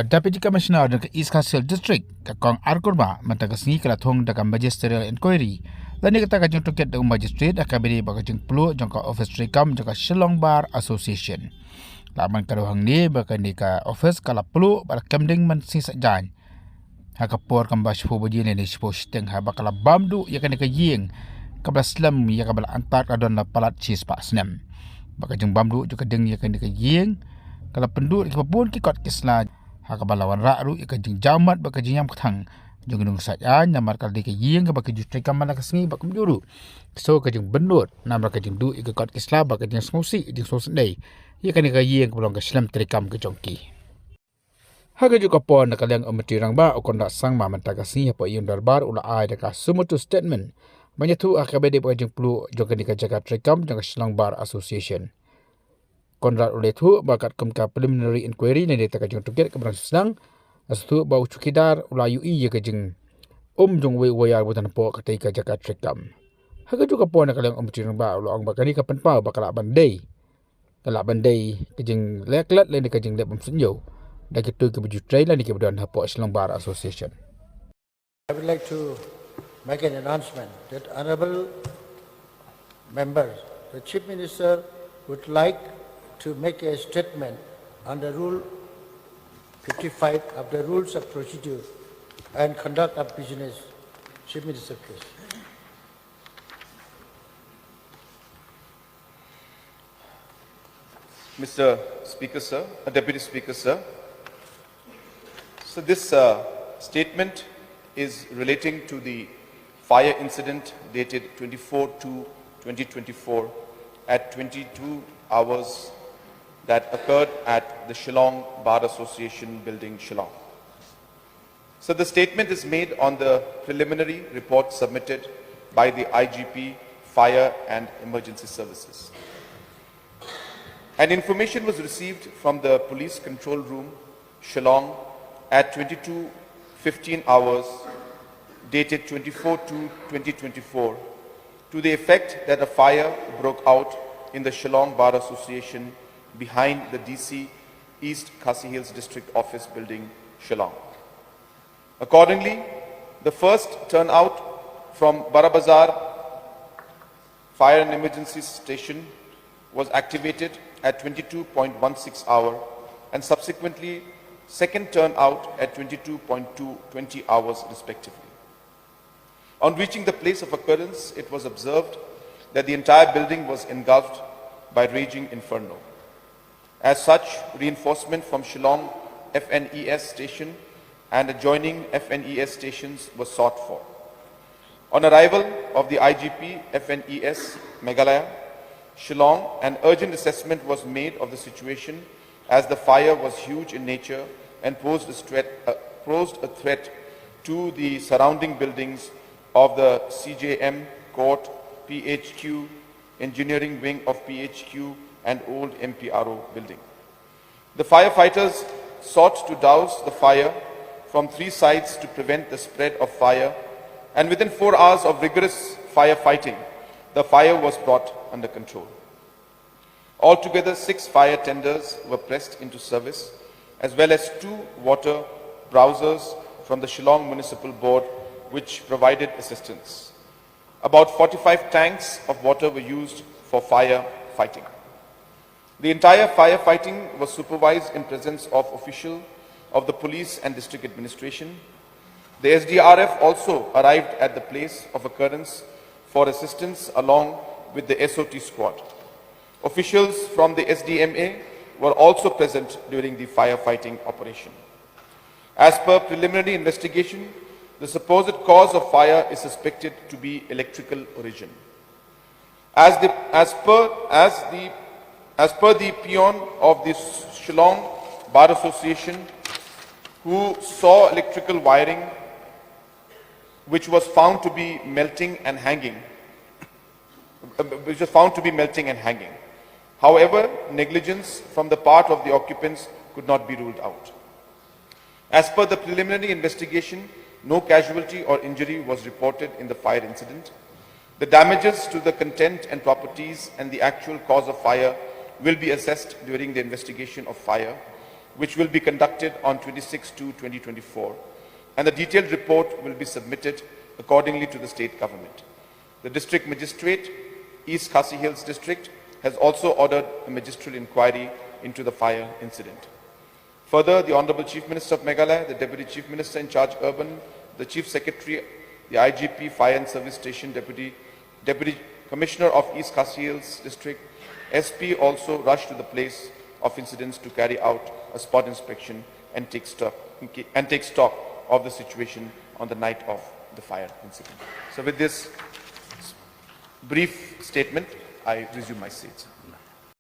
Deputy Commissioner of the East Castle District, Kakong Arkurma, Matagasni Kalathong, the Magisterial Inquiry, the Nikata to get the magistrate, a cabinet Jingpluh, Jonka Office Tricam, Joka Shillong Bar Association. Laman Karuhang ni, Bakanika Office Kalaplu, Balakemding Man Sis Jan. Hakapor Kambash Fubujin and Ishposting Habakala Bamdu, Yakanika Ying, Kabaslam, Yakabal Antar Adon Palat Cheese Pasnem. Bakajung Bamdu, Jukading Yakanika Ying, Kalapendu, Ikapun Kikot Kisla. Hakabalawan ra'ru ikajing jamat bakajing yam kthang jung saja namar kaldi ke ying bakajing trikam malakasngi bakum juru so kajing benur namar kajing du ikakot kisla bakajing smusi jing so sendai ikan ka ying belong ke slam trikam ke jongki hagaju kapon nakaliang amatirang ba okon sang ma mantagasni po yung darbar ula ai deka sumutu statement manyatu akabede bakajing plu jongkani ka jaga trikam jang Shillong Bar Association Konrad uletu bakat kumka preliminary inquiry ni data kajeng tuket keberang sedang astu bau cukidar ulayu iya kajeng jong wayar butan po katai ka jakat trekam haga juga po na kalang cirang ba ulang bakani ka penpa bakala bandai kajeng leklat lain kajeng lep senyo da kitu ke baju trail ni ke badan hapo Shillong Bar Association. I would like to make an announcement that honorable members, the Chief Minister would like to make a statement under Rule 55 of the Rules of Procedure and Conduct of Business. Chief Minister, please. Mr. Speaker, sir, Deputy Speaker, sir. So this statement is relating to the fire incident dated 24/2/2024 at 22 hours that occurred at the Shillong Bar Association building, Shillong. So the statement is made on the preliminary report submitted by the IGP, Fire and Emergency Services. An information was received from the Police Control Room, Shillong, at 22:15 hours, dated 24/2/2024, to the effect that a fire broke out in the Shillong Bar Association behind the DC East Khasi Hills District Office building, Shillong. Accordingly, the first turnout from Barabazar Fire and Emergency Station was activated at 22:16 hour and subsequently second turnout at 22:20 hours respectively. On reaching the place of occurrence, it was observed that the entire building was engulfed by raging inferno. As such, reinforcement from Shillong FNES station and adjoining FNES stations was sought for. On arrival of the IGP FNES Meghalaya, Shillong, an urgent assessment was made of the situation as the fire was huge in nature and posed a threat to the surrounding buildings of the CJM Court, PHQ, Engineering Wing of PHQ, and old MPRO building. The firefighters sought to douse the fire from 3 sides to prevent the spread of fire, and within 4 hours of rigorous firefighting, the fire was brought under control. Altogether, 6 fire tenders were pressed into service, as well as 2 water browsers from the Shillong Municipal Board, which provided assistance. About 45 tanks of water were used for fire fighting. The entire firefighting was supervised in presence of officials of the police and district administration. The SDRF also arrived at the place of occurrence for assistance along with the SOT squad. Officials from the SDMA were also present during the firefighting operation. As per preliminary investigation, the supposed cause of fire is suspected to be electrical origin. As per the peon of the Shillong Bar Association, who saw electrical wiring which was found to be melting and hanging. However, negligence from the part of the occupants could not be ruled out. As per the preliminary investigation, no casualty or injury was reported in the fire incident. The damages to the content and properties and the actual cause of fire will be assessed during the investigation of fire. which will be conducted on 26/2/2024, and the detailed report will be submitted accordingly to the state government. The district magistrate, East Khasi Hills District, has also ordered a magisterial inquiry into the fire incident. Further, the Honorable Chief Minister of Meghalaya, the Deputy Chief Minister in charge Urban, the Chief Secretary, the IGP, Fire and Service Station, Deputy Commissioner of East Khasi Hills District, SP also rushed to the place of incidents to carry out a spot inspection and take stock of the situation on the night of the fire incident. So with this brief statement, I resume my seat.